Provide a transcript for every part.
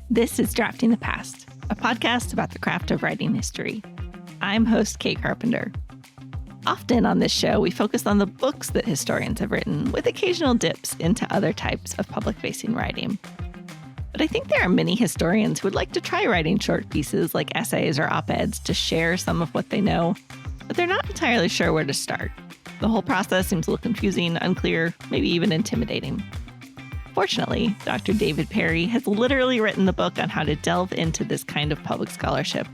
This is Drafting the Past, a podcast about the craft of writing history. I'm host Kate Carpenter. Often on this show, we focus on the books that historians have written, with occasional dips into other types of public-facing writing. But I think there are many historians who would like to try writing short pieces like essays or op-eds to share some of what they know, but they're not entirely sure where to start. The whole process seems a little confusing, unclear, maybe even intimidating. Fortunately, Dr. David Perry has literally written the book on how to delve into this kind of public scholarship.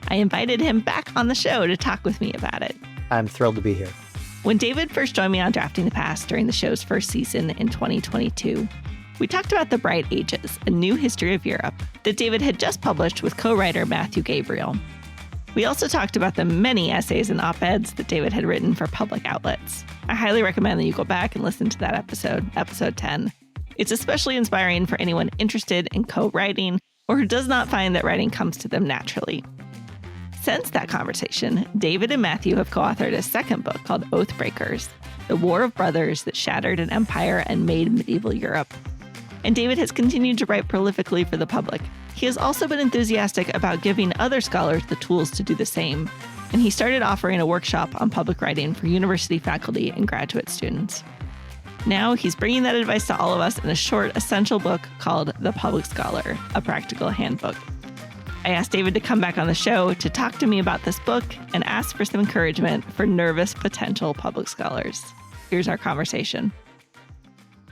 I invited him back on the show to talk with me about it. I'm thrilled to be here. When David first joined me on Drafting the Past during the show's first season in 2022, we talked about The Bright Ages, a new history of Europe that David had just published with co-writer Matthew Gabriel. We also talked about the many essays and op-eds that David had written for public outlets. I highly recommend that you go back and listen to that episode 10. It's especially inspiring for anyone interested in co-writing or who does not find that writing comes to them naturally. Since that conversation, David and Matthew have co-authored a second book called Oathbreakers, The War of Brothers That Shattered an Empire and Made Medieval Europe. And David has continued to write prolifically for the public. He has also been enthusiastic about giving other scholars the tools to do the same, and he started offering a workshop on public writing for university faculty and graduate students. Now he's bringing that advice to all of us in a short, essential book called The Public Scholar, a practical handbook. I asked David to come back on the show to talk to me about this book and ask for some encouragement for nervous potential public scholars. Here's our conversation.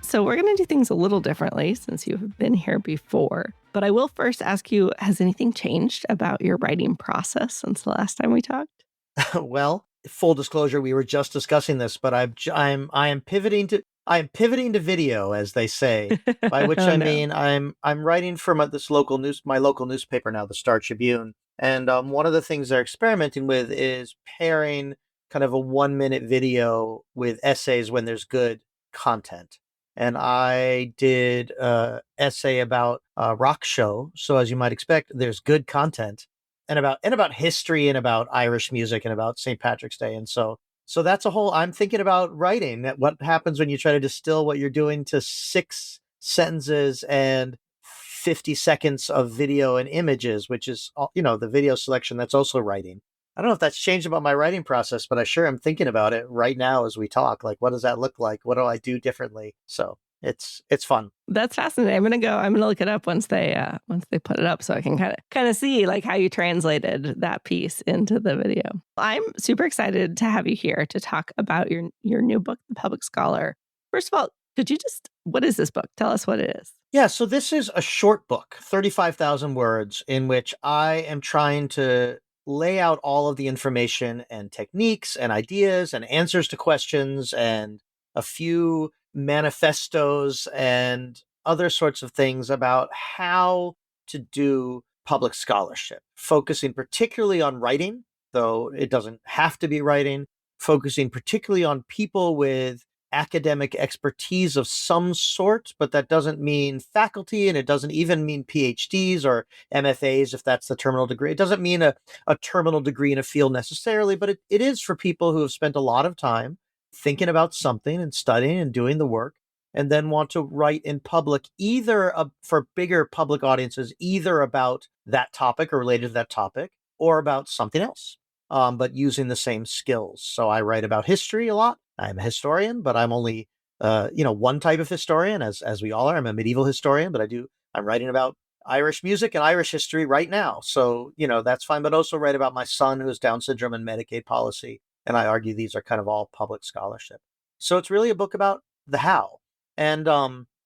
So we're going to do things a little differently since you've been here before. But I will first ask you, has anything changed about your writing process since the last time we talked? Well, full disclosure, we were just discussing this, but I am pivoting to video, as they say, by which I mean I'm writing for my local newspaper now, the Star Tribune. And one of the things they're experimenting with is pairing kind of a 1-minute video with essays when there's good content. And I did an essay about a rock show. So as you might expect, there's good content and about history and about Irish music and about St. Patrick's Day. And so that's I'm thinking about writing what happens when you try to distill what you're doing to 6 sentences and 50 seconds of video and images, which is, the video selection, that's also writing. I don't know if that's changed about my writing process, but I sure am thinking about it right now as we talk. Like, what does that look like? What do I do differently? So it's fun. That's fascinating. I'm gonna look it up once they put it up, so I can kind of see like how you translated that piece into the video. I'm super excited to have you here to talk about your new book, The Public Scholar. First of all, what is this book? Tell us what it is. Yeah, so this is a short book, 35,000 words, in which I am trying to lay out all of the information and techniques and ideas and answers to questions and a few manifestos and other sorts of things about how to do public scholarship, focusing particularly on writing, though it doesn't have to be writing, focusing particularly on people with academic expertise of some sort, but that doesn't mean faculty, and it doesn't even mean PhDs or MFAs, if that's the terminal degree. It doesn't mean a terminal degree in a field necessarily, but it is for people who have spent a lot of time thinking about something and studying and doing the work, and then want to write in public, either for bigger public audiences, either about that topic or related to that topic, or about something else, but using the same skills. So I write about history a lot. I'm a historian, but I'm only, one type of historian, as we all are. I'm a medieval historian, but I'm writing about Irish music and Irish history right now. So, that's fine. But also write about my son who has Down syndrome and Medicaid policy. And I argue these are kind of all public scholarship. So it's really a book about the how. And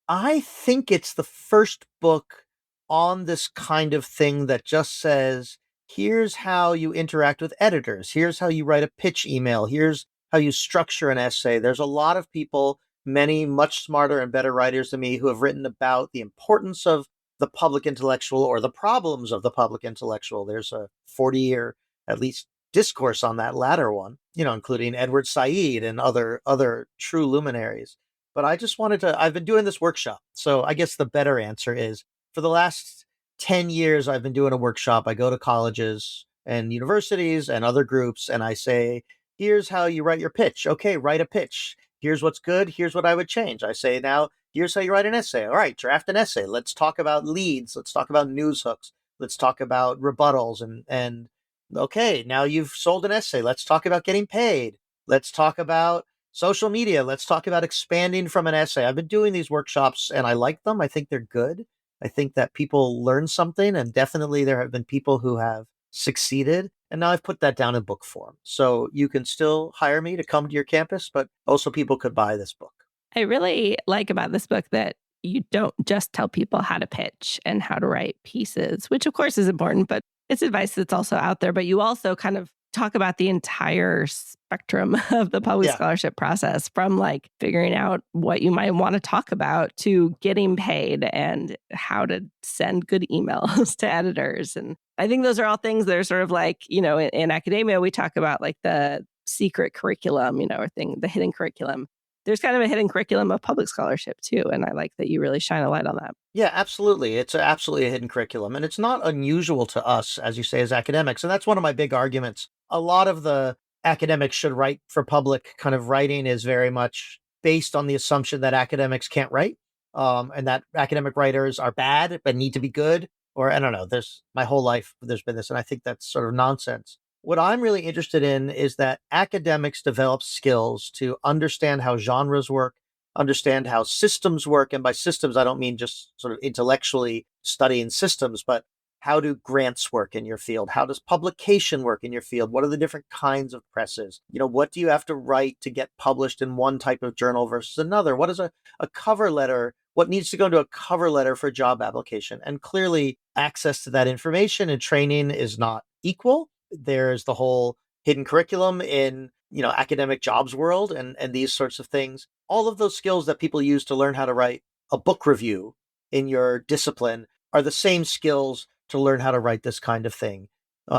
I think it's the first book on this kind of thing that just says, here's how you interact with editors. Here's how you write a pitch email. Here's how you structure an essay. There's a lot of people, many much smarter and better writers than me, who have written about the importance of the public intellectual or the problems of the public intellectual. There's a 40-year, at least, discourse on that latter one, including Edward Said and other true luminaries. But I've been doing this workshop. So I guess the better answer is, for the last 10 years, I've been doing a workshop. I go to colleges and universities and other groups, and I say, here's how you write your pitch. Okay, write a pitch. Here's what's good. Here's what I would change. I say, now Here's how you write an essay. All right, draft an essay. Let's talk about leads. Let's talk about news hooks. Let's talk about rebuttals. And okay, now you've sold an essay. Let's talk about getting paid. Let's talk about social media. Let's talk about expanding from an essay. I've been doing these workshops and I like them. I think they're good. I think that people learn something, and definitely there have been people who have succeeded. And now I've put that down in book form. So you can still hire me to come to your campus, but also people could buy this book. I really like about this book that you don't just tell people how to pitch and how to write pieces, which of course is important, but it's advice that's also out there. But you also kind of talk about the entire spectrum of the public scholarship process, from like figuring out what you might want to talk about to getting paid and how to send good emails to editors. And I think those are all things that are sort of like, in academia, we talk about like the secret curriculum, or the hidden curriculum. There's kind of a hidden curriculum of public scholarship too. And I like that you really shine a light on that. Yeah, absolutely. It's absolutely a hidden curriculum. And it's not unusual to us, as you say, as academics. And that's one of my big arguments. A lot of the academics should write for public kind of writing is very much based on the assumption that academics can't write, and that academic writers are bad but need to be good. Or I don't know, my whole life there's been this. And I think that's sort of nonsense. What I'm really interested in is that academics develop skills to understand how genres work, understand how systems work. And by systems, I don't mean just sort of intellectually studying systems, but how do grants work in your field? How does publication work in your field? What are the different kinds of presses? What do you have to write to get published in one type of journal versus another? What is a cover letter? What needs to go into a cover letter for a job application? And clearly, access to that information and training is not equal. There's the whole hidden curriculum in, academic jobs world and these sorts of things. All of those skills that people use to learn how to write a book review in your discipline are the same skills to learn how to write this kind of thing,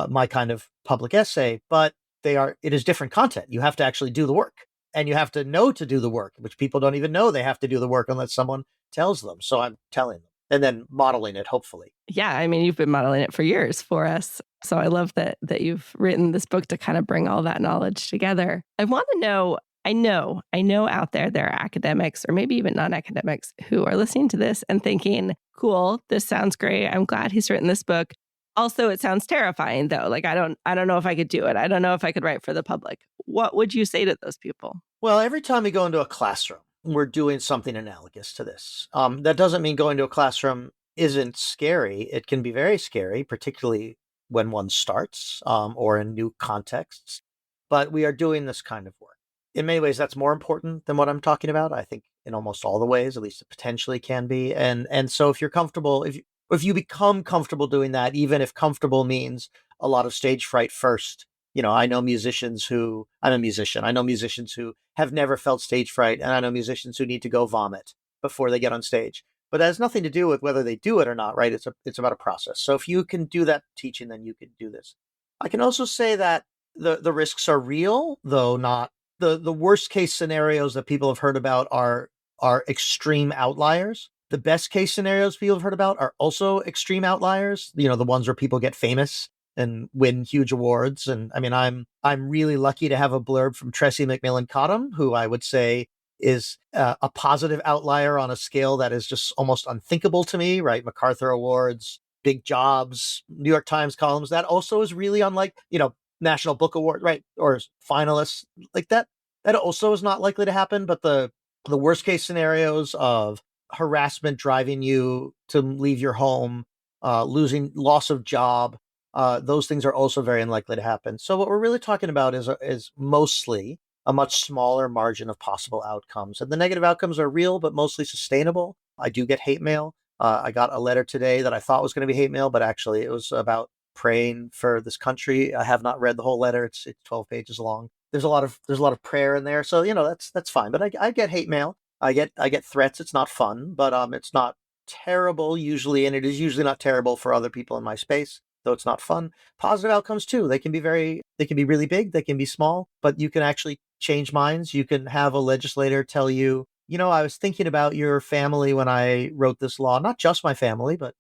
my kind of public essay, but it is different content. You have to actually do the work, and you have to know to do the work, which people don't even know they have to do the work unless someone tells them. So I'm telling them and then modeling it, hopefully. Yeah, I mean, you've been modeling it for years for us. So I love that you've written this book to kind of bring all that knowledge together. I want to know, I know out there are academics or maybe even non-academics who are listening to this and thinking, cool, this sounds great. I'm glad he's written this book. Also, it sounds terrifying though. Like, I don't know if I could do it. I don't know if I could write for the public. What would you say to those people? Well, every time we go into a classroom, we're doing something analogous to this. That doesn't mean going to a classroom isn't scary. It can be very scary, particularly when one starts or in new contexts. But we are doing this kind of work. In many ways, that's more important than what I'm talking about. I think in almost all the ways, at least it potentially can be. And so if you're comfortable, if you become comfortable doing that, even if comfortable means a lot of stage fright first. I'm a musician. I know musicians who have never felt stage fright, and I know musicians who need to go vomit before they get on stage. But that has nothing to do with whether they do it or not, right? It's about a process. So if you can do that teaching, then you can do this. I can also say that the risks are real, though not the worst case scenarios that people have heard about are extreme outliers. The best case scenarios people have heard about are also extreme outliers. The ones where people get famous and win huge awards. And I mean, I'm really lucky to have a blurb from Tressie McMillan Cottom, who I would say is a positive outlier on a scale that is just almost unthinkable to me, right? MacArthur Awards, big jobs, New York Times columns. That also is really unlike, National Book Award, right? Or finalists like that. That also is not likely to happen. But the worst case scenarios of harassment driving you to leave your home, loss of job, those things are also very unlikely to happen. So what we're really talking about is mostly a much smaller margin of possible outcomes. And the negative outcomes are real, but mostly sustainable. I do get hate mail. I got a letter today that I thought was going to be hate mail, but actually it was about praying for this country. I have not read the whole letter. It's 12 pages long. There's a lot of prayer in there. So, that's fine. But I get hate mail. I get threats. It's not fun, but it's not terrible usually. And it is usually not terrible for other people in my space, though it's not fun. Positive outcomes too. They can be really big. They can be small, but you can actually change minds. You can have a legislator tell you, I was thinking about your family when I wrote this law, not just my family, but,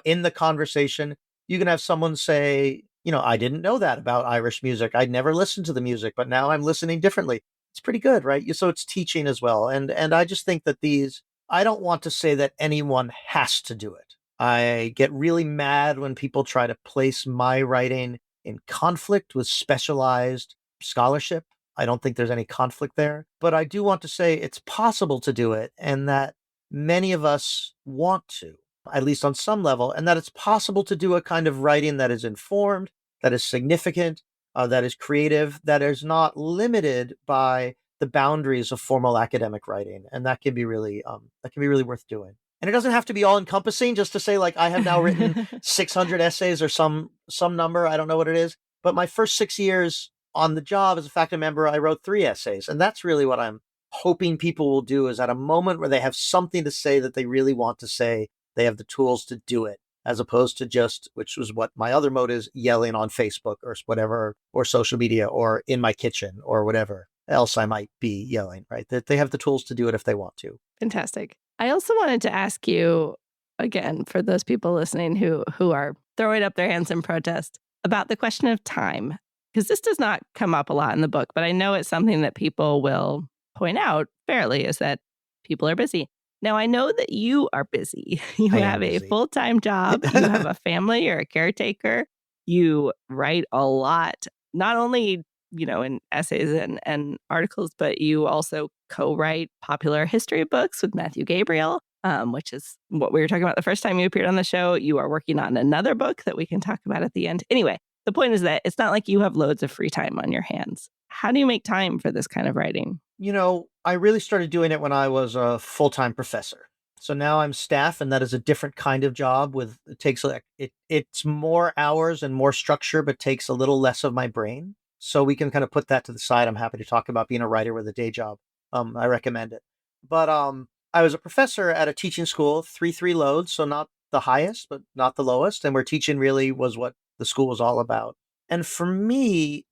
in the conversation, you can have someone say, I didn't know that about Irish music. I'd never listened to the music, but now I'm listening differently. It's pretty good, right? So it's teaching as well. And I just think that these I don't want to say that anyone has to do it. I get really mad when people try to place my writing in conflict with specialized scholarship. I don't think there's any conflict there, but I do want to say it's possible to do it and that many of us want to, at least on some level, and that it's possible to do a kind of writing that is informed, that is significant, that is creative, that is not limited by the boundaries of formal academic writing, and that can be really worth doing. And it doesn't have to be all encompassing. Just to say, like, I have now written 600 essays or some number, I don't know what it is. But my first 6 years on the job as a faculty member, I wrote 3 essays, and that's really what I'm hoping people will do. Is at a moment where they have something to say that they really want to say, they have the tools to do it, as opposed to just, which was what my other mode is, yelling on Facebook or whatever, or social media, or in my kitchen, or whatever else I might be yelling, right? That they have the tools to do it if they want to. Fantastic. I also wanted to ask you, again, for those people listening who are throwing up their hands in protest, about the question of time, because this does not come up a lot in the book, but I know it's something that people will point out fairly, is that people are busy. Now, I know that you are busy. You I am have a busy. full-time job. You have a family. You're a caretaker. You write a lot, not only, in essays and articles, but you also co-write popular history books with Matthew Gabriel, which is what we were talking about the first time you appeared on the show. You are working on another book that we can talk about at the end. Anyway, the point is that it's not like you have loads of free time on your hands. How do you make time for this kind of writing? I really started doing it when I was a full-time professor. So now I'm staff, and that is a different kind of job. It's more hours and more structure, but takes a little less of my brain. So we can kind of put that to the side. I'm happy to talk about being a writer with a day job. I recommend it. But I was a professor at a teaching school, 3-3 loads, so not the highest, but not the lowest. And where teaching really was what the school was all about. And for me,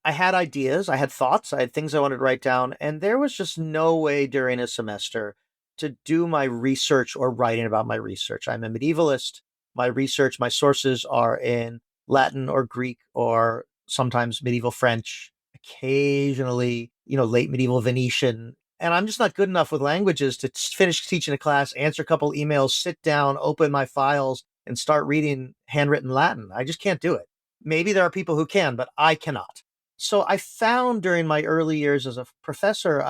I had ideas, I had thoughts, I had things I wanted to write down, and there was just no way during a semester to do my research or writing about my research. I'm a medievalist. My sources are in Latin or Greek or sometimes medieval French, occasionally, late medieval Venetian. And I'm just not good enough with languages to finish teaching a class, answer a couple emails, sit down, open my files, and start reading handwritten Latin. I just can't do it. Maybe there are people who can, but I cannot. So I found during my early years as a professor,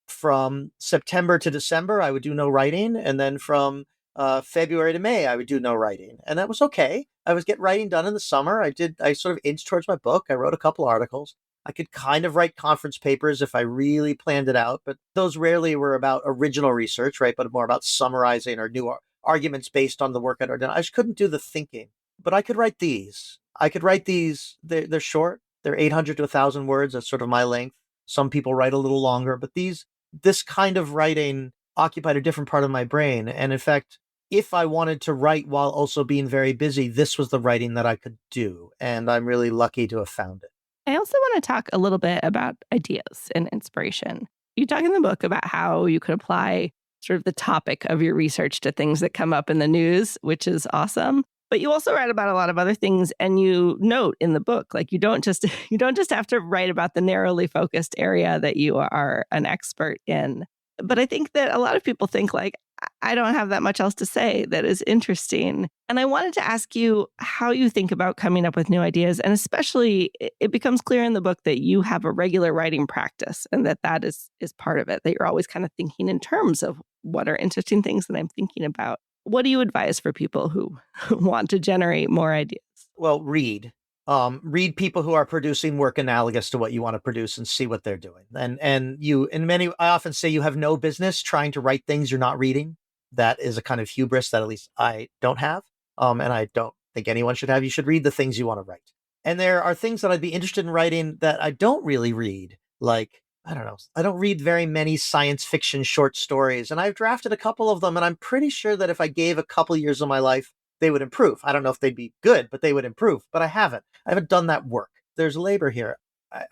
from September to December, I would do no writing. And then from February to May, I would do no writing. And that was okay. I was getting writing done in the summer. I sort of inched towards my book. I wrote a couple articles. I could kind of write conference papers if I really planned it out, but those rarely were about original research, right? But more about summarizing or new arguments based on the work I'd already done. I just couldn't do the thinking, but I could write these. They're short. They're 800 to 1,000 words. That's sort of my length. Some people write a little longer, but this kind of writing occupied a different part of my brain. And in fact, if I wanted to write while also being very busy, this was the writing that I could do. And I'm really lucky to have found it. I also want to talk a little bit about ideas and inspiration. You talk in the book about how you could apply sort of the topic of your research to things that come up in the news, which is awesome. But you also write about a lot of other things, and you note in the book, like, you don't just have to write about the narrowly focused area that you are an expert in. But I think that a lot of people think, like, I don't have that much else to say that is interesting. And I wanted to ask you how you think about coming up with new ideas. And especially, it becomes clear in the book that you have a regular writing practice, and that is part of it, that you're always kind of thinking in terms of what are interesting things that I'm thinking about. What do you advise for people who want to generate more ideas? Well, read. Read people who are producing work analogous to what you want to produce and see what they're doing. I often say you have no business trying to write things you're not reading. That is a kind of hubris that at least I don't have. And I don't think anyone should have. You should read the things you want to write. And there are things that I'd be interested in writing that I don't really read. Like, I don't know, I don't read very many science fiction short stories, and I've drafted a couple of them, and I'm pretty sure that if I gave a couple years of my life, they would improve. I don't know if they'd be good, but they would improve. But I haven't done that work. There's labor here.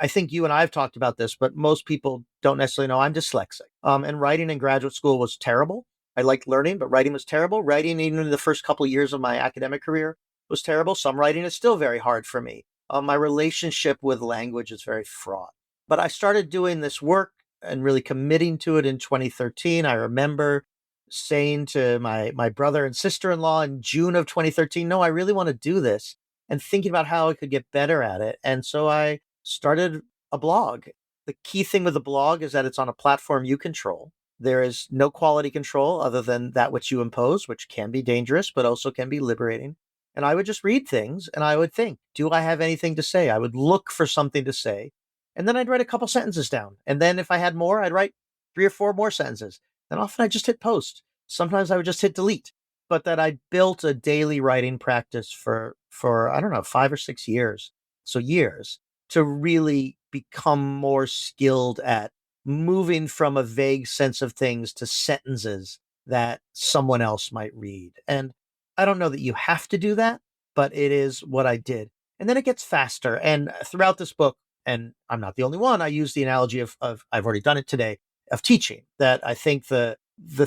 I think you and I have talked about this, but most people don't necessarily know I'm dyslexic. And writing in graduate school was terrible. I liked learning, but writing was terrible. Writing, even in the first couple of years of my academic career, was terrible. Some writing is still very hard for me. My relationship with language is very fraught. But I started doing this work and really committing to it in 2013. I remember saying to my brother and sister-in-law in June of 2013, no, I really want to do this, and thinking about how I could get better at it. And so I started a blog. The key thing with the blog is that it's on a platform you control. There is no quality control other than that which you impose, which can be dangerous, but also can be liberating. And I would just read things and I would think, do I have anything to say? I would look for something to say. And then I'd write a couple sentences down. And then if I had more, I'd write 3 or 4 more sentences. Then often I just hit post. Sometimes I would just hit delete. But that I built a daily writing practice for I don't know, 5 or 6 years. So years to really become more skilled at moving from a vague sense of things to sentences that someone else might read. And I don't know that you have to do that, but it is what I did. And then it gets faster. And throughout this book, and I'm not the only one, I use the analogy of I've already done it today, of teaching, that I think the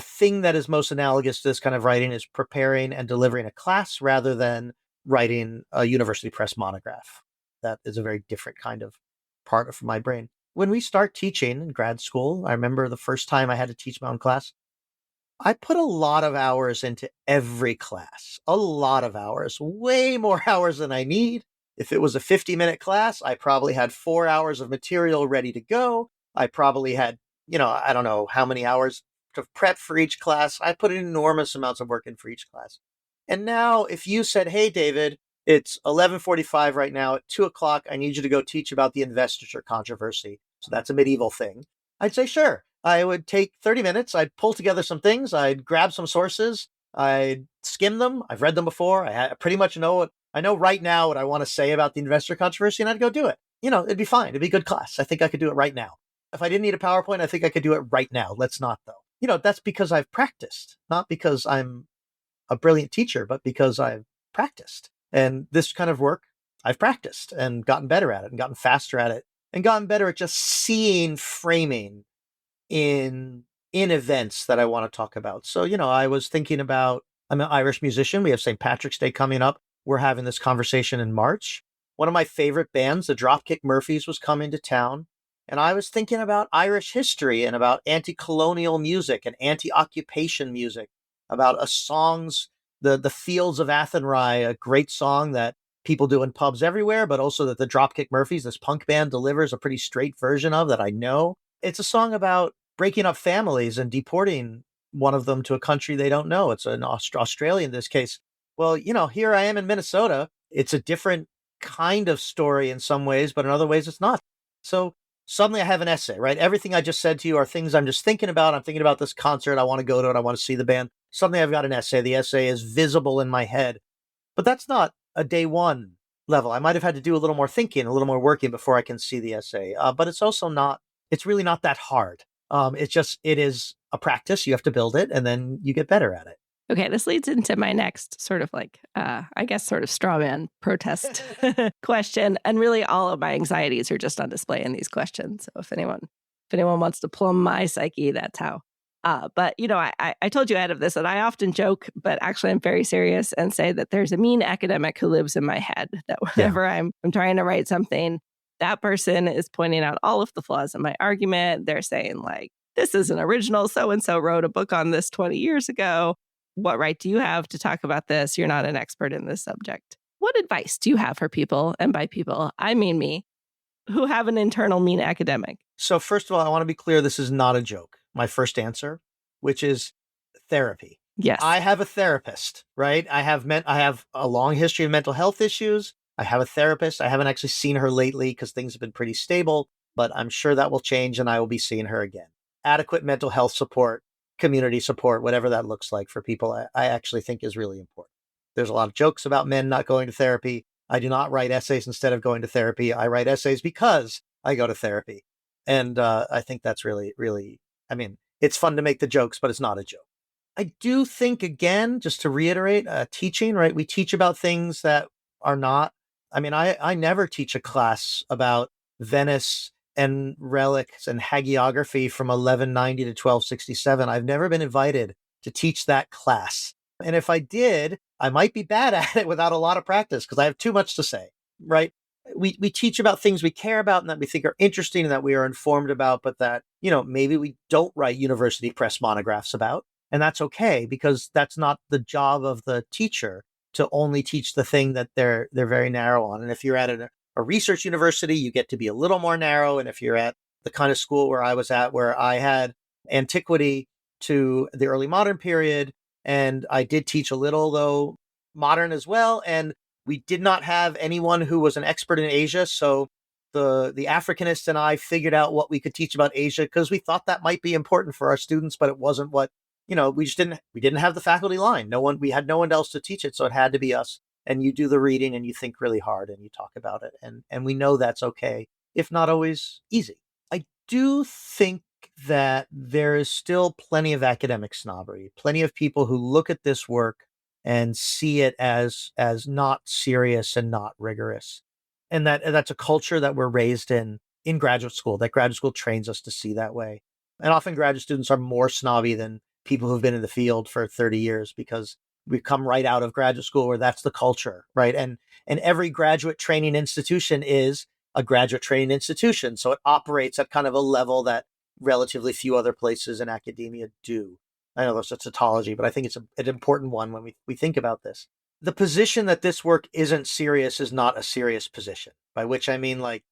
thing that is most analogous to this kind of writing is preparing and delivering a class rather than writing a university press monograph. That is a very different kind of part of my brain. When we start teaching in grad school, I remember the first time I had to teach my own class, I put a lot of hours into every class, a lot of hours, way more hours than I need. If it was a 50-minute class, I probably had 4 hours of material ready to go. I probably had, I don't know how many hours to prep for each class. I put in enormous amounts of work in for each class. And now if you said, hey, David, it's 11:45 right now at 2 o'clock, I need you to go teach about the investiture controversy. So that's a medieval thing. I'd say, sure. I would take 30 minutes. I'd pull together some things. I'd grab some sources. I'd skim them. I've read them before. I pretty much know I know right now what I want to say about the investor controversy, and I'd go do it. It'd be fine. It'd be a good class. I think I could do it right now. If I didn't need a PowerPoint, I think I could do it right now. Let's not, though. That's because I've practiced, not because I'm a brilliant teacher, but because I've practiced. And this kind of work, I've practiced and gotten better at it and gotten faster at it and gotten better at just seeing framing in events that I want to talk about. So, I was thinking about, I'm an Irish musician. We have St. Patrick's Day coming up. We're having this conversation in March. One of my favorite bands, the Dropkick Murphys, was coming to town. And I was thinking about Irish history and about anti-colonial music and anti-occupation music, about a song's, the Fields of Athenry, a great song that people do in pubs everywhere, but also that the Dropkick Murphys, this punk band, delivers a pretty straight version of that I know. It's a song about breaking up families and deporting one of them to a country they don't know. It's an Australia in this case. Well, here I am in Minnesota. It's a different kind of story in some ways, but in other ways it's not. So suddenly I have an essay, right? Everything I just said to you are things I'm just thinking about. I'm thinking about this concert. I want to go to it. I want to see the band. Suddenly I've got an essay. The essay is visible in my head. But that's not a day one level. I might have had to do a little more thinking, a little more working before I can see the essay. But it's also not, it's really not that hard. It is a practice. You have to build it and then you get better at it. Okay, this leads into my next sort of sort of straw man protest question. And really all of my anxieties are just on display in these questions. So if anyone wants to plumb my psyche, that's how. But, I told you ahead of this that I often joke, but actually I'm very serious and say that there's a mean academic who lives in my head, that whenever I'm trying to write something, that person is pointing out all of the flaws in my argument. They're saying this isn't original. So-and-so wrote a book on this 20 years ago. What right do you have to talk about this? You're not an expert in this subject. What advice do you have for people, and by people, I mean me, who have an internal mean academic? So first of all, I want to be clear, this is not a joke. My first answer, which is therapy. Yes. I have a therapist, right? I have a long history of mental health issues. I have a therapist. I haven't actually seen her lately because things have been pretty stable, but I'm sure that will change and I will be seeing her again. Adequate mental health support, community support, whatever that looks like for people, I actually think is really important. There's a lot of jokes about men not going to therapy. I do not write essays instead of going to therapy. I write essays because I go to therapy. And I think that's really, really, it's fun to make the jokes, but it's not a joke. I do think, again, just to reiterate, teaching, right? We teach about things that are not, I never teach a class about Venice and relics and hagiography from 1190 to 1267. I've never been invited to teach that class. And if I did, I might be bad at it without a lot of practice because I have too much to say, right? We teach about things we care about and that we think are interesting and that we are informed about, but that, maybe we don't write university press monographs about. And that's okay, because that's not the job of the teacher to only teach the thing that they're very narrow on. And if you're at a research university, you get to be a little more narrow. And if you're at the kind of school where I was at, where I had antiquity to the early modern period, and I did teach a little, though, modern as well. And we did not have anyone who was an expert in Asia. So the Africanist and I figured out what we could teach about Asia, because we thought that might be important for our students, but it wasn't what, we didn't have the faculty line. We had no one else to teach it. So it had to be us. And you do the reading and you think really hard and you talk about it. And we know that's okay, if not always easy. I do think that there is still plenty of academic snobbery, plenty of people who look at this work and see it as not serious and not rigorous. And that's a culture that we're raised in graduate school, that graduate school trains us to see that way. And often graduate students are more snobby than people who've been in the field for 30 years, because we've come right out of graduate school where that's the culture, right? And every graduate training institution is a graduate training institution. So it operates at kind of a level that relatively few other places in academia do. I know that's a tautology, but I think it's an important one when we think about this. The position that this work isn't serious is not a serious position, by which I mean, like,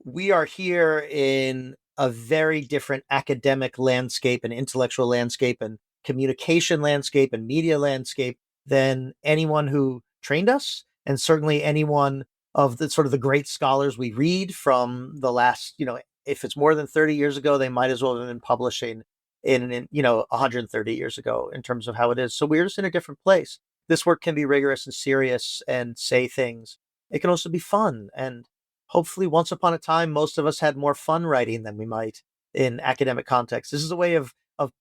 we are here in a very different academic landscape and intellectual landscape and communication landscape and media landscape than anyone who trained us, and certainly anyone of the sort of the great scholars we read from the last, if it's more than 30 years ago, they might as well have been publishing in 130 years ago in terms of how it is. So we're just in a different place. This work can be rigorous and serious and say things. It can also be fun. And hopefully once upon a time, most of us had more fun writing than we might in academic context. This is a way of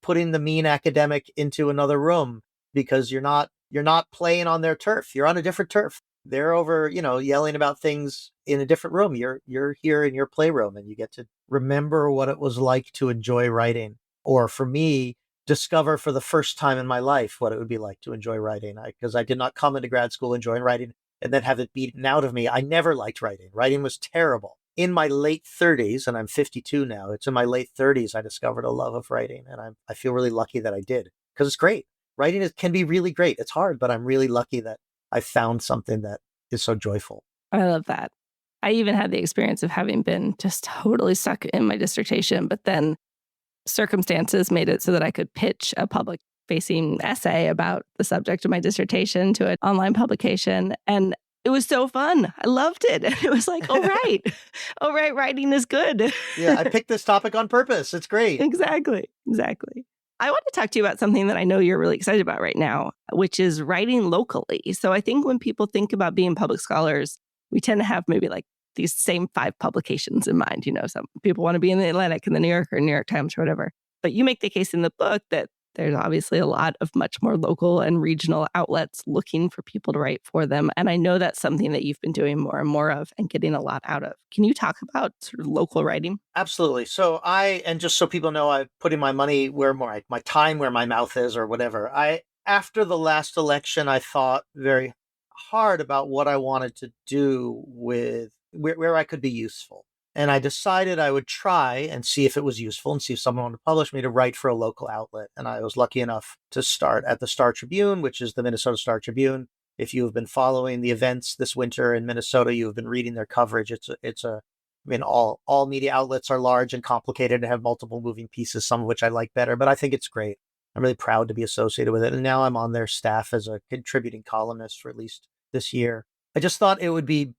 putting the mean academic into another room, because you're not playing on their turf. You're on a different turf. They're over, yelling about things in a different room. You're here in your playroom, and you get to remember what it was like to enjoy writing. Or for me, discover for the first time in my life what it would be like to enjoy writing. Because I did not come into grad school enjoying writing and then have it beaten out of me. I never liked writing. Writing was terrible. In my late 30s, and I'm 52 now, it's in my late 30s I discovered a love of writing. And I feel really lucky that I did, because it's great. Writing can be really great. It's hard, but I'm really lucky that I found something that is so joyful. I love that. I even had the experience of having been just totally stuck in my dissertation, but then circumstances made it so that I could pitch a public-facing essay about the subject of my dissertation to an online publication. And it was so fun. I loved it. It was like, all right, writing is good. Yeah, I picked this topic on purpose. It's great. Exactly. I want to talk to you about something that I know you're really excited about right now, which is writing locally. So I think when people think about being public scholars, we tend to have maybe like these same 5 publications in mind. Some people want to be in the Atlantic and the New Yorker, New York Times, or whatever. But you make the case in the book that there's obviously a lot of much more local and regional outlets looking for people to write for them. And I know that's something that you've been doing more and more of and getting a lot out of. Can you talk about sort of local writing? Absolutely. So and just so people know, I'm putting my money where my time where my mouth is, or whatever. After the last election, I thought very hard about what I wanted to do with where I could be useful. And I decided I would try and see if it was useful and see if someone wanted to publish me, to write for a local outlet. And I was lucky enough to start at the Star Tribune, which is the Minnesota Star Tribune. If you have been following the events this winter in Minnesota, you have been reading their coverage. All media outlets are large and complicated and have multiple moving pieces, some of which I like better, but I think it's great. I'm really proud to be associated with it. And now I'm on their staff as a contributing columnist for at least this year. I just thought it would be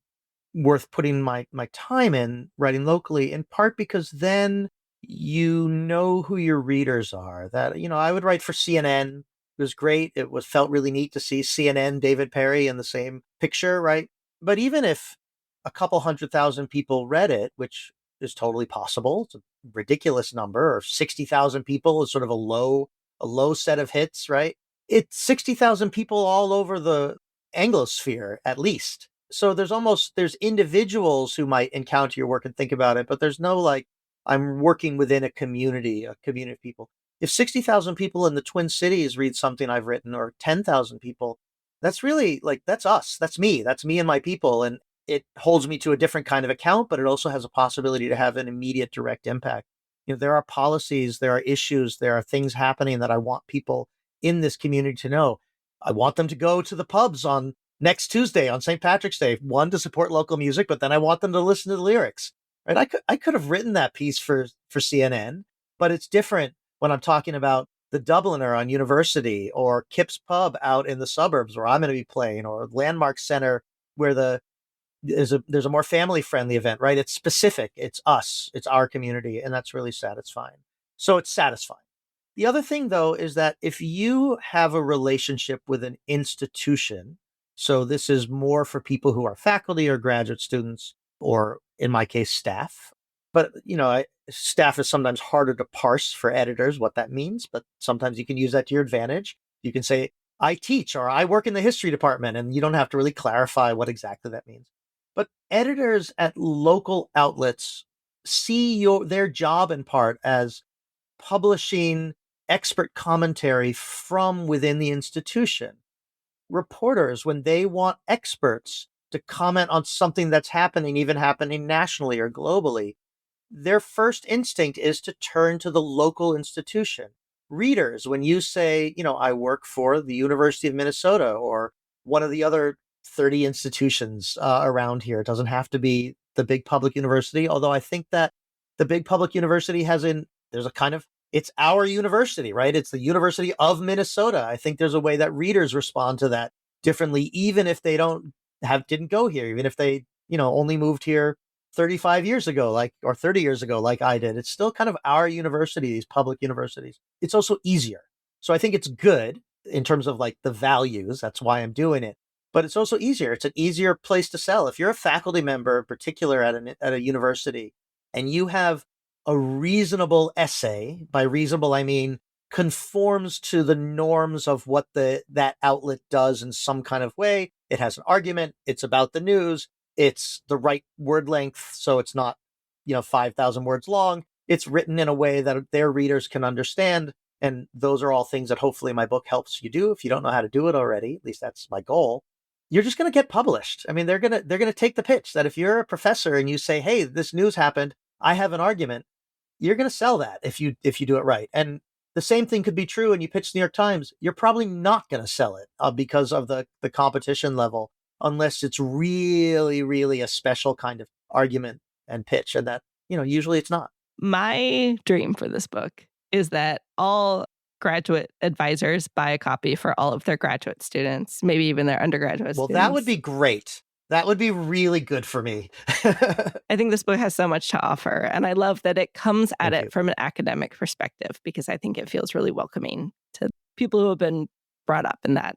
worth putting my time in writing locally, in part because then you know who your readers are. That, I would write for CNN. It was great. Felt really neat to see CNN, David Perry in the same picture, right? But even if a couple 100,000 people read it, which is totally possible, it's a ridiculous number, or 60,000 people is sort of a low set of hits, right? It's 60,000 people all over the Anglosphere, at least. So there's individuals who might encounter your work and think about it, but there's no like, I'm working within a community of people. If 60,000 people in the Twin Cities read something I've written, or 10,000 people, that's really that's us. That's me and my people. And it holds me to a different kind of account, but it also has a possibility to have an immediate direct impact. There are policies, there are issues, there are things happening that I want people in this community to know. I want them to go to the pubs on next Tuesday on St. Patrick's Day, one, to support local music, but then I want them to listen to the lyrics. Right? I could have written that piece for CNN, but it's different when I'm talking about the Dubliner on University, or Kip's Pub out in the suburbs where I'm going to be playing, or Landmark Center where there's a more family friendly event, right? It's specific. It's us. It's our community. And that's really satisfying. So it's satisfying. The other thing, though, is that if you have a relationship with an institution, so this is more for people who are faculty or graduate students, or in my case, staff. But, staff is sometimes harder to parse for editors what that means, but sometimes you can use that to your advantage. You can say, I teach, or I work in the history department, and you don't have to really clarify what exactly that means. But editors at local outlets see their job in part as publishing expert commentary from within the institution. Reporters, when they want experts to comment on something that's happening, even happening nationally or globally, their first instinct is to turn to the local institution. Readers, when you say, I work for the University of Minnesota or one of the other 30 institutions around here, it doesn't have to be the big public university, although I think that the big public university there's a kind of, it's our university, right? It's the University of Minnesota. I think there's a way that readers respond to that differently, even if they didn't go here, even if they, only moved here 35 years ago, or 30 years ago, like I did. It's still kind of our university, these public universities. It's also easier. So I think it's good in terms of like the values. That's why I'm doing it. But it's also easier. It's an easier place to sell. If you're a faculty member, in particular at a university, and you have a reasonable essay, by reasonable, I mean conforms to the norms of what that outlet does in some kind of way. It has an argument. It's about the news. It's the right word length, so it's not, 5,000 words long. It's written in a way that their readers can understand. And those are all things that hopefully my book helps you do. If you don't know how to do it already, at least that's my goal. You're just going to get published. I mean, they're going to take the pitch that if you're a professor and you say, hey, this news happened, I have an argument, you're going to sell that if you do it right. And the same thing could be true when you pitch the New York Times. You're probably not going to sell it because of the competition level, unless it's really, really a special kind of argument and pitch. And that, usually it's not. My dream for this book is that all graduate advisors buy a copy for all of their graduate students, maybe even their undergraduate students. Well, that would be great. That would be really good for me. I think this book has so much to offer, and I love that it comes at it from an academic perspective, because I think it feels really welcoming to people who have been brought up in that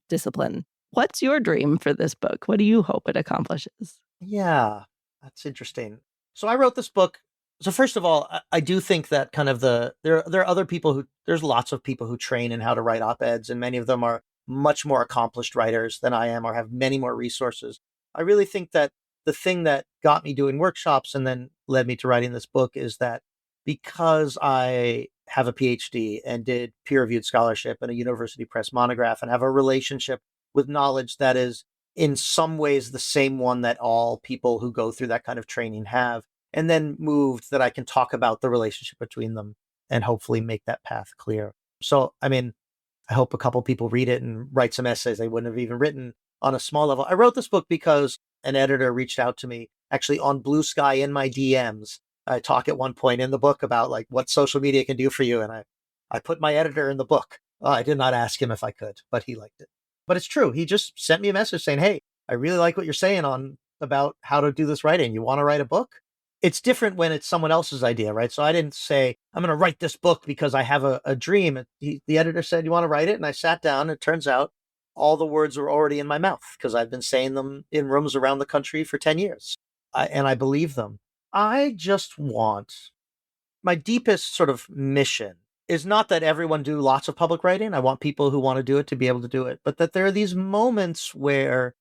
discipline. What's your dream for this book? What do you hope it accomplishes? Yeah, that's interesting. So I wrote this book. So first of all, I do think that kind of there are other people there's lots of people who train in how to write op-eds, and many of them are much more accomplished writers than I am, or have many more resources. I really think that the thing that got me doing workshops and then led me to writing this book is that because I have a PhD and did peer-reviewed scholarship and a university press monograph and have a relationship with knowledge that is in some ways the same one that all people who go through that kind of training have, and then moved, that I can talk about the relationship between them and hopefully make that path clear. So, I mean, I hope a couple people read it and write some essays they wouldn't have even written on a small level. I wrote this book because an editor reached out to me actually on Blue Sky in my DMs. I talk at one point in the book about like what social media can do for you. And I put my editor in the book. I did not ask him if I could, but he liked it. But it's true. He just sent me a message saying, hey, I really like what you're saying about how to do this writing. You want to write a book? It's different when it's someone else's idea, right? So I didn't say, I'm going to write this book because I have a dream. The editor said, you want to write it? And I sat down. It turns out all the words were already in my mouth because I've been saying them in rooms around the country for 10 years. And I believe them. I just want, my deepest sort of mission is not that everyone do lots of public writing. I want people who want to do it to be able to do it, but that there are these moments where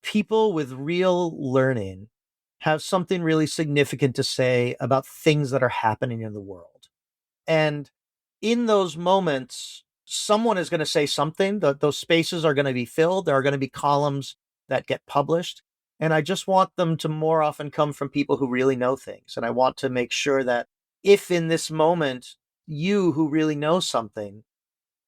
people with real learning have something really significant to say about things that are happening in the world. And in those moments, someone is going to say something. Those spaces are going to be filled. There are going to be columns that get published. And I just want them to more often come from people who really know things. And I want to make sure that if in this moment, you who really know something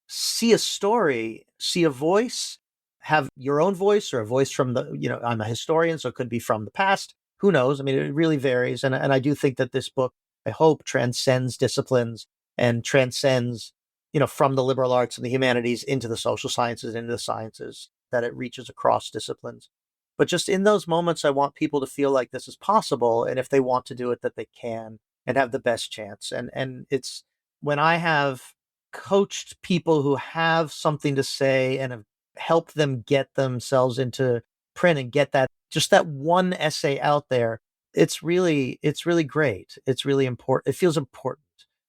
see a story, see a voice, have your own voice or a voice from I'm a historian, so it could be from the past. Who knows? I mean, it really varies. And I do think that this book, I hope, transcends disciplines and transcends, from the liberal arts and the humanities into the social sciences, into the sciences, that it reaches across disciplines. But just in those moments, I want people to feel like this is possible. And if they want to do it, that they can and have the best chance. And it's when I have coached people who have something to say and have helped them get themselves into print and get that one essay out there, it's really great. It's really important. It feels important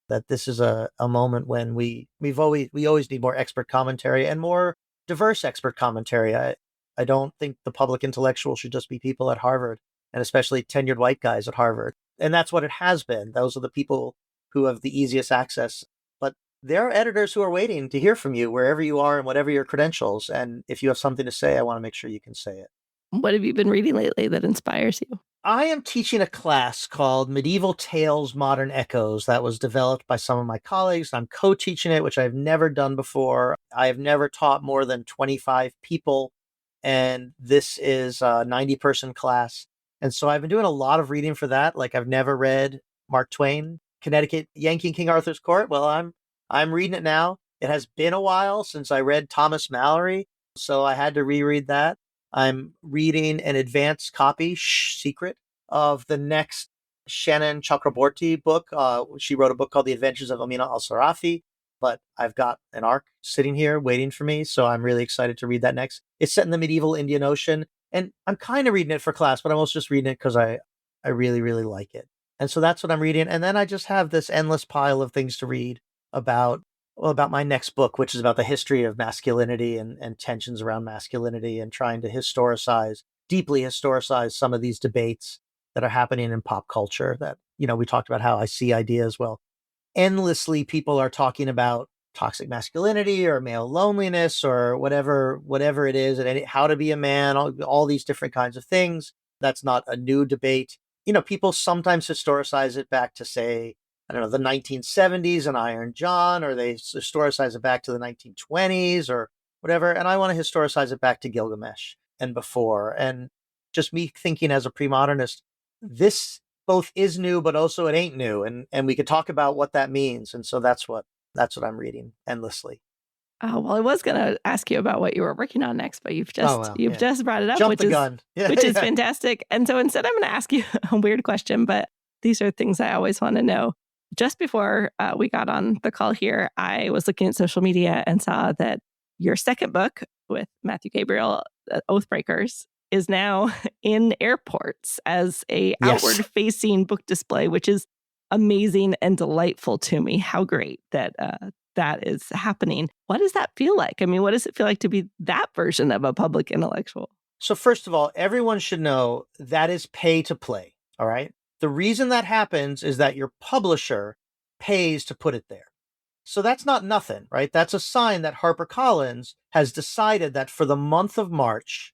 that this is a moment when we always need more expert commentary and more diverse expert commentary. I don't think the public intellectual should just be people at Harvard, and especially tenured white guys at Harvard. And that's what it has been. Those are the people who have the easiest access. But there are editors who are waiting to hear from you wherever you are and whatever your credentials. And if you have something to say, I want to make sure you can say it. What have you been reading lately that inspires you? I am teaching a class called Medieval Tales, Modern Echoes that was developed by some of my colleagues. I'm co-teaching it, which I've never done before. I have never taught more than 25 people, and this is a 90-person class. And so I've been doing a lot of reading for that. Like, I've never read Mark Twain, Connecticut Yankee in King Arthur's Court. Well, I'm reading it now. It has been a while since I read Thomas Mallory, so I had to reread that. I'm reading an advanced copy, secret, of the next Shannon Chakraborty book. She wrote a book called The Adventures of Amina al-Sarafi, but I've got an arc sitting here waiting for me, so I'm really excited to read that next. It's set in the medieval Indian Ocean, and I'm kind of reading it for class, but I'm also just reading it because I really, really like it. And so that's what I'm reading. And then I just have this endless pile of things to read about my next book, which is about the history of masculinity and tensions around masculinity, and trying to deeply historicize some of these debates that are happening in pop culture. That, we talked about how I see ideas. Well, endlessly people are talking about toxic masculinity or male loneliness or whatever it is, and how to be a man, all these different kinds of things. That's not a new debate. People sometimes historicize it back to, say, I don't know, the 1970s and Iron John, or they historicize it back to the 1920s or whatever. And I want to historicize it back to Gilgamesh and before. And just me thinking as a pre-modernist, this both is new, but also it ain't new. And we could talk about what that means. And so that's what I'm reading endlessly. Oh, well, I was going to ask you about what you were working on next, but you've just brought it up, Jump the gun. Which is fantastic. And so instead, I'm going to ask you a weird question, but these are things I always want to know. Just before we got on the call here, I was looking at social media and saw that your second book with Matthew Gabriel, Oathbreakers, is now in airports as a outward-facing book display, which is amazing and delightful to me. How great that that is happening. What does that feel like? I mean, what does it feel like to be that version of a public intellectual? So first of all, everyone should know that is pay to play, all right? The reason that happens is that your publisher pays to put it there. So that's not nothing, right? That's a sign that HarperCollins has decided that for the month of March,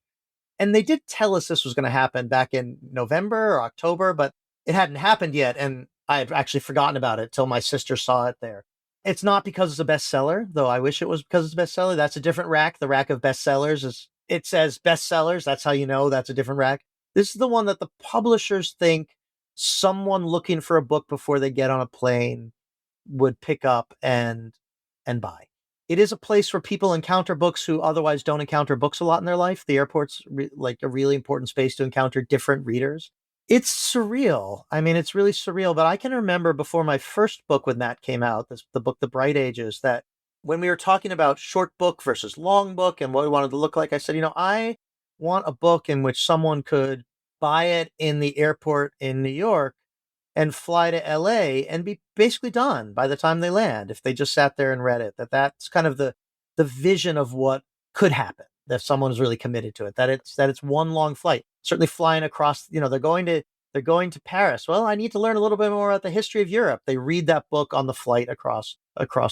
and they did tell us this was going to happen back in November or October, but it hadn't happened yet. And I had actually forgotten about it till my sister saw it there. It's not because it's a bestseller, though I wish it was because it's a bestseller. That's a different rack. The rack of bestsellers it says bestsellers. That's how you know that's a different rack. This is the one that the publishers think someone looking for a book before they get on a plane would pick up and buy. It is a place where people encounter books who otherwise don't encounter books a lot in their life. The airport's like a really important space to encounter different readers. It's surreal. I mean, it's really surreal. But I can remember before my first book with Matt came out, the book, The Bright Ages, that when we were talking about short book versus long book and what we wanted to look like, I said, I want a book in which someone could buy it in the airport in New York and fly to LA and be basically done by the time they land, if they just sat there and read it. That's kind of the vision of what could happen if someone is really committed to it, that it's one long flight. Certainly flying across, they're going to Paris. Well, I need to learn a little bit more about the history of Europe. They read that book on the flight across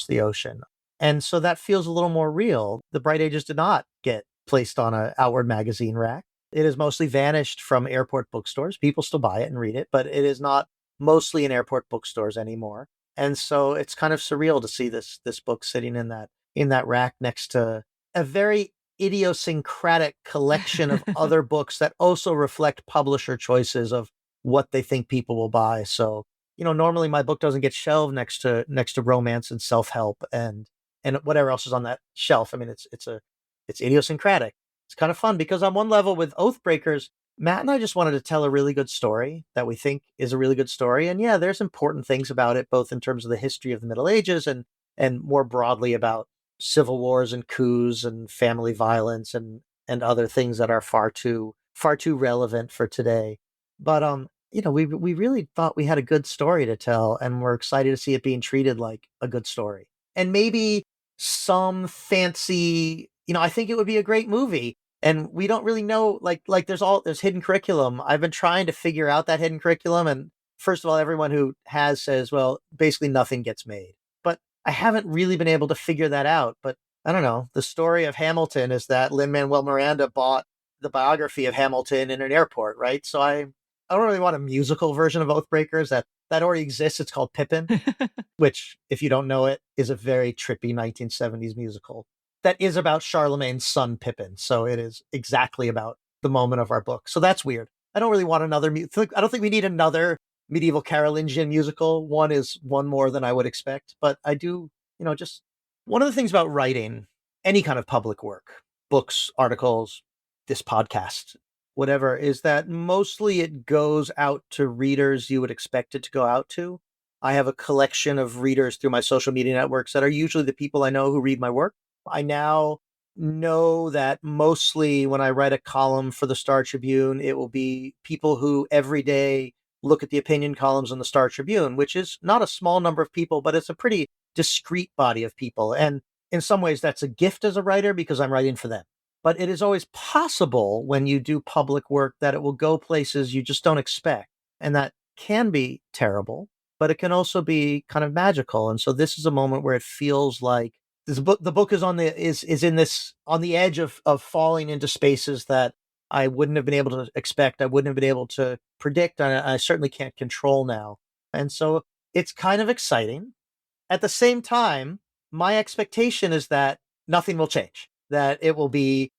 the ocean. And so that feels a little more real. The Bright Ages did not get placed on an Outward magazine rack. It has mostly vanished from airport bookstores. People still buy it and read it, but it is not mostly in airport bookstores anymore. And so it's kind of surreal to see this book sitting in that in that rack next to a very idiosyncratic collection of other books that also reflect publisher choices of what they think people will buy. So, normally my book doesn't get shelved next to romance and self-help and whatever else is on that shelf. I mean, it's idiosyncratic. It's kind of fun because on one level with Oathbreakers, Matt and I just wanted to tell a really good story that we think is a really good story. And yeah, there's important things about it, both in terms of the history of the Middle Ages and more broadly about civil wars and coups and family violence and other things that are far too relevant for today. But we really thought we had a good story to tell, and we're excited to see it being treated like a good story. And maybe some fancy, I think it would be a great movie. And we don't really know, like there's hidden curriculum. I've been trying to figure out that hidden curriculum. And first of all, everyone who has says, well, basically nothing gets made. But I haven't really been able to figure that out. But I don't know. The story of Hamilton is that Lin-Manuel Miranda bought the biography of Hamilton in an airport, right? So I don't really want a musical version of Oathbreakers that already exists. It's called Pippin, which, if you don't know it, is a very trippy 1970s musical that is about Charlemagne's son Pippin. So it is exactly about the moment of our book. So that's weird. I don't really want another. I don't think we need another medieval Carolingian musical. One is one more than I would expect, but I do. Just one of the things about writing any kind of public work, books, articles, this podcast, whatever, is that mostly it goes out to readers you would expect it to go out to. I have a collection of readers through my social media networks that are usually the people I know who read my work. I now know that mostly when I write a column for the Star Tribune, it will be people who every day look at the opinion columns in the Star Tribune, which is not a small number of people, but it's a pretty discrete body of people. And in some ways, that's a gift as a writer because I'm writing for them. But it is always possible when you do public work that it will go places you just don't expect. And that can be terrible, but it can also be kind of magical. And so this is a moment where it feels like the book is on the edge of falling into spaces that I wouldn't have been able to expect. I wouldn't have been able to predict. I certainly can't control now. And so it's kind of exciting. At the same time, my expectation is that nothing will change, that it will be,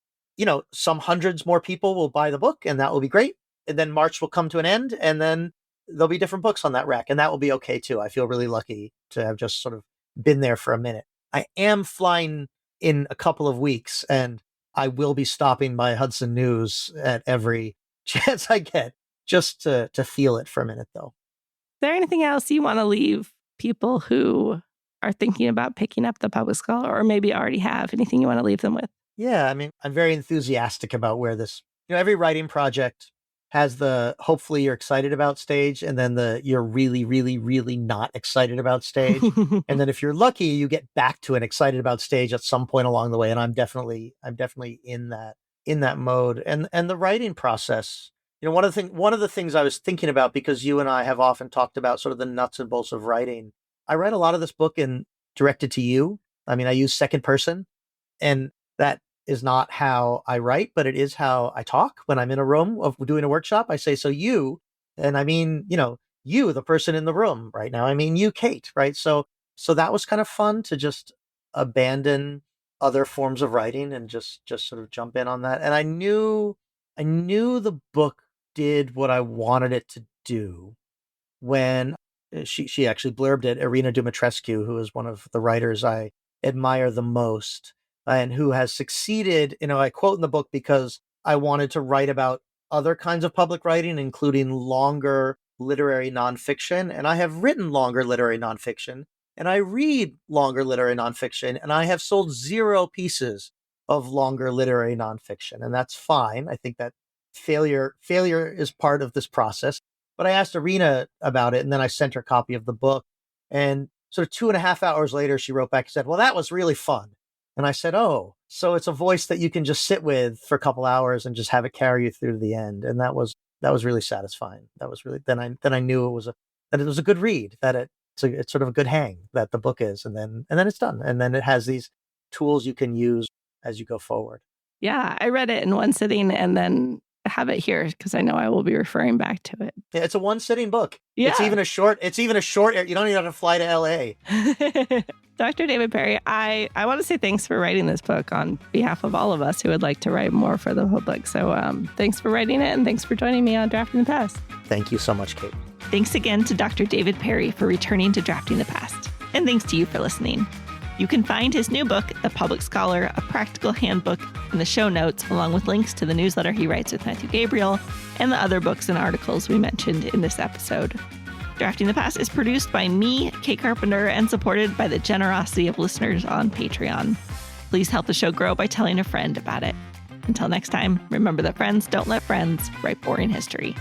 some hundreds more people will buy the book and that will be great. And then March will come to an end and then there'll be different books on that rack and that will be okay too. I feel really lucky to have just sort of been there for a minute. I am flying in a couple of weeks and I will be stopping by Hudson News at every chance I get just to feel it for a minute though. Is there anything else you want to leave people who are thinking about picking up the Public Scholar or maybe already have? Anything you want to leave them with? Yeah, I mean, I'm very enthusiastic about where this, every writing project has the hopefully you're excited about stage and then the you're really, really, really not excited about stage. And then if you're lucky, you get back to an excited about stage at some point along the way. And I'm definitely in that mode. And the writing process, one of the things I was thinking about, because you and I have often talked about sort of the nuts and bolts of writing. I read a lot of this book directed to you. I mean, I use second person, and that is not how I write, but it is how I talk when I'm in a room of doing a workshop. I say, so you, and I mean, you, the person in the room right now. I mean, you, Kate, right? So that was kind of fun to just abandon other forms of writing and just sort of jump in on that. And I knew the book did what I wanted it to do when she actually blurbed it, Irina Dumitrescu, who is one of the writers I admire the most and who has succeeded. I quote in the book because I wanted to write about other kinds of public writing, including longer literary nonfiction. And I have written longer literary nonfiction, and I read longer literary nonfiction, and I have sold 0 pieces of longer literary nonfiction. And that's fine. I think that failure is part of this process. But I asked Irina about it, and then I sent her a copy of the book. And sort of 2.5 hours later, she wrote back and said, well, that was really fun. And I said, oh, so it's a voice that you can just sit with for a couple hours and just have it carry you through to the end. And that was really satisfying. That was really, then I knew that it was a good read, that it's sort of a good hang that the book is. And then it's done. And then it has these tools you can use as you go forward. Yeah, I read it in one sitting and then have it here because I know I will be referring back to it. Yeah, it's a one sitting book. Yeah. It's even a short, you don't even have to fly to LA. Dr. David Perry, I want to say thanks for writing this book on behalf of all of us who would like to write more for the public. So thanks for writing it, and thanks for joining me on Drafting the Past. Thank you so much, Kate. Thanks again to Dr. David Perry for returning to Drafting the Past. And thanks to you for listening. You can find his new book, The Public Scholar, A Practical Handbook, in the show notes, along with links to the newsletter he writes with Matthew Gabriel and the other books and articles we mentioned in this episode. Drafting the Past is produced by me, Kate Carpenter, and supported by the generosity of listeners on Patreon. Please help the show grow by telling a friend about it. Until next time, remember that friends don't let friends write boring history.